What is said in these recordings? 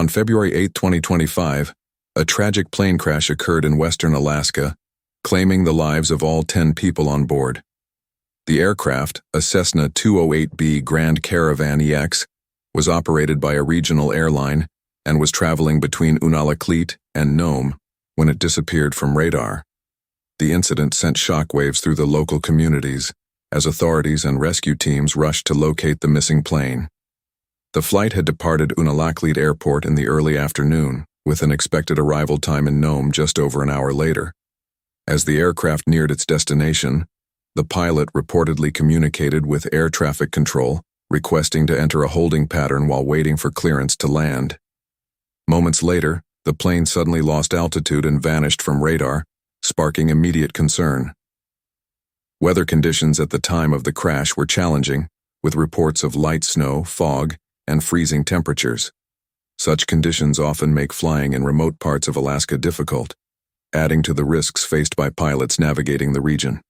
On February 8, 2025, a tragic plane crash occurred in western Alaska, claiming the lives of all 10 people on board. The aircraft, a Cessna 208B Grand Caravan EX, was operated by a regional airline and was traveling between Unalakleet and Nome when it disappeared from radar. The incident sent shockwaves through the local communities as authorities and rescue teams rushed to locate the missing plane. The flight had departed Unalakleet Airport in the early afternoon, with an expected arrival time in Nome just over an hour later. As the aircraft neared its destination, the pilot reportedly communicated with air traffic control, requesting to enter a holding pattern while waiting for clearance to land. Moments later, the plane suddenly lost altitude and vanished from radar, sparking immediate concern. Weather conditions at the time of the crash were challenging, with reports of light snow, fog, and freezing temperatures. Such conditions often make flying in remote parts of Alaska difficult, adding to the risks faced by pilots navigating the region.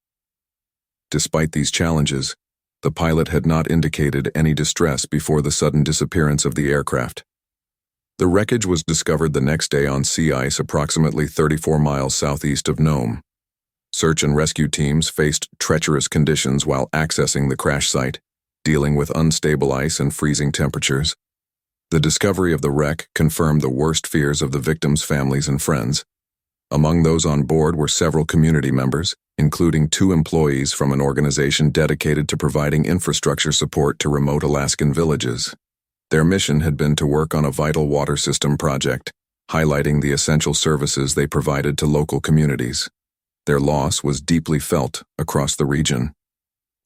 Despite these challenges, the pilot had not indicated any distress before the sudden disappearance of the aircraft. The wreckage was discovered the next day on sea ice approximately 34 miles southeast of Nome. Search and rescue teams faced treacherous conditions while accessing the crash site, dealing with unstable ice and freezing temperatures. The discovery of the wreck confirmed the worst fears of the victims' families and friends. Among those on board were several community members, including 2 employees from an organization dedicated to providing infrastructure support to remote Alaskan villages. Their mission had been to work on a vital water system project, highlighting the essential services they provided to local communities. Their loss was deeply felt across the region.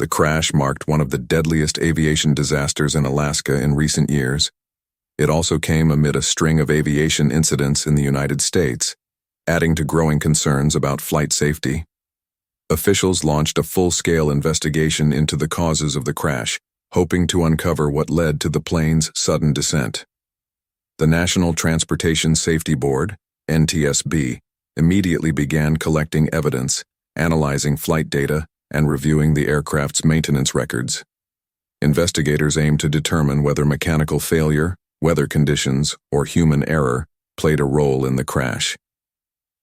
The crash marked one of the deadliest aviation disasters in Alaska in recent years. It also came amid a string of aviation incidents in the United States, adding to growing concerns about flight safety. Officials launched a full-scale investigation into the causes of the crash, hoping to uncover what led to the plane's sudden descent. The National Transportation Safety Board, NTSB, immediately began collecting evidence, analyzing flight data, and reviewing the aircraft's maintenance records. Investigators aimed to determine whether mechanical failure, weather conditions, or human error played a role in the crash.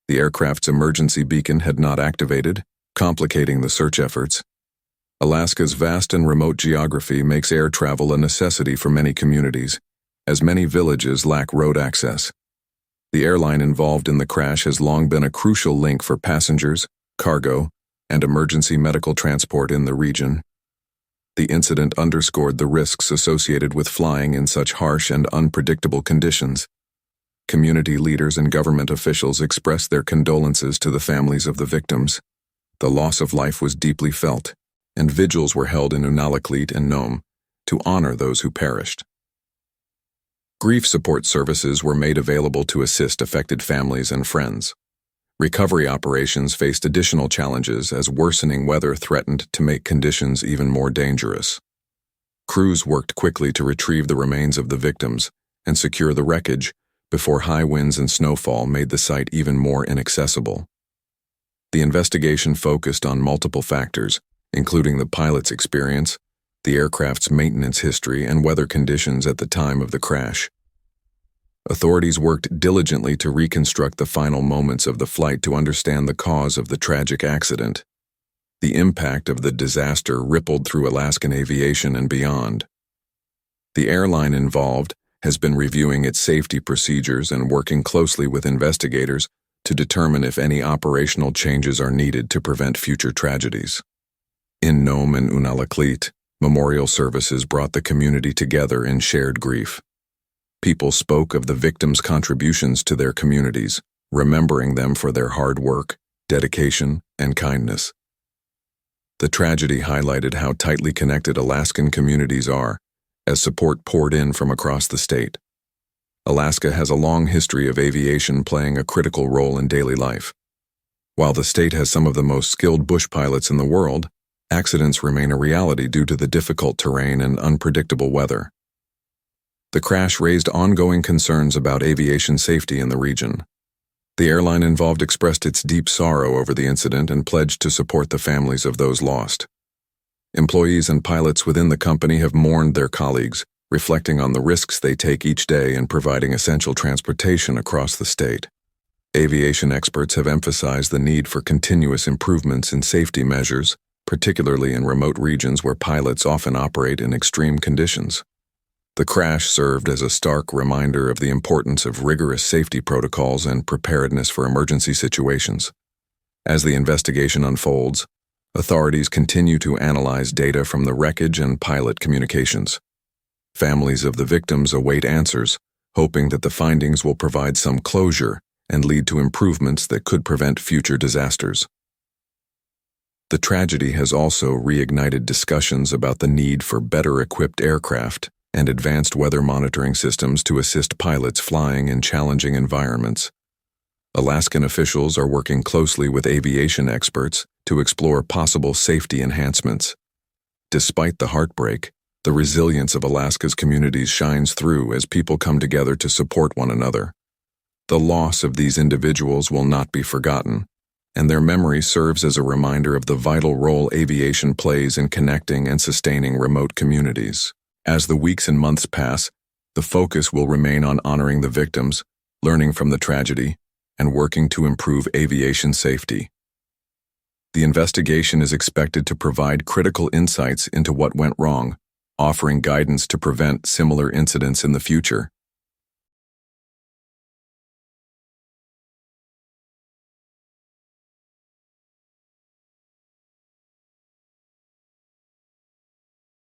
The aircraft's emergency beacon had not activated, complicating the search efforts. Alaska's vast and remote geography makes air travel a necessity for many communities, as many villages lack road access. The airline involved in the crash has long been a crucial link for passengers, cargo, and emergency medical transport in the region. The incident underscored the risks associated with flying in such harsh and unpredictable conditions. Community leaders and government officials expressed their condolences to the families of the victims. The loss of life was deeply felt, and vigils were held in Unalakleet and Nome to honor those who perished. Grief support services were made available to assist affected families and friends. Recovery operations faced additional challenges as worsening weather threatened to make conditions even more dangerous. Crews worked quickly to retrieve the remains of the victims and secure the wreckage before high winds and snowfall made the site even more inaccessible. The investigation focused on multiple factors, including the pilot's experience, the aircraft's maintenance history, and weather conditions at the time of the crash. Authorities worked diligently to reconstruct the final moments of the flight to understand the cause of the tragic accident. The impact of the disaster rippled through Alaskan aviation and beyond. The airline involved has been reviewing its safety procedures and working closely with investigators to determine if any operational changes are needed to prevent future tragedies. In Nome and Unalakleet, memorial services brought the community together in shared grief. People spoke of the victims' contributions to their communities, remembering them for their hard work, dedication, and kindness. The tragedy highlighted how tightly connected Alaskan communities are, as support poured in from across the state. Alaska has a long history of aviation playing a critical role in daily life. While the state has some of the most skilled bush pilots in the world, accidents remain a reality due to the difficult terrain and unpredictable weather. The crash raised ongoing concerns about aviation safety in the region. The airline involved expressed its deep sorrow over the incident and pledged to support the families of those lost. Employees and pilots within the company have mourned their colleagues, reflecting on the risks they take each day and providing essential transportation across the state. Aviation experts have emphasized the need for continuous improvements in safety measures, particularly in remote regions where pilots often operate in extreme conditions. The crash served as a stark reminder of the importance of rigorous safety protocols and preparedness for emergency situations. As the investigation unfolds, authorities continue to analyze data from the wreckage and pilot communications. Families of the victims await answers, hoping that the findings will provide some closure and lead to improvements that could prevent future disasters. The tragedy has also reignited discussions about the need for better-equipped aircraft and advanced weather monitoring systems to assist pilots flying in challenging environments. Alaskan officials are working closely with aviation experts to explore possible safety enhancements. Despite the heartbreak, the resilience of Alaska's communities shines through as people come together to support one another. The loss of these individuals will not be forgotten, and their memory serves as a reminder of the vital role aviation plays in connecting and sustaining remote communities. As the weeks and months pass, the focus will remain on honoring the victims, learning from the tragedy, and working to improve aviation safety. The investigation is expected to provide critical insights into what went wrong, offering guidance to prevent similar incidents in the future.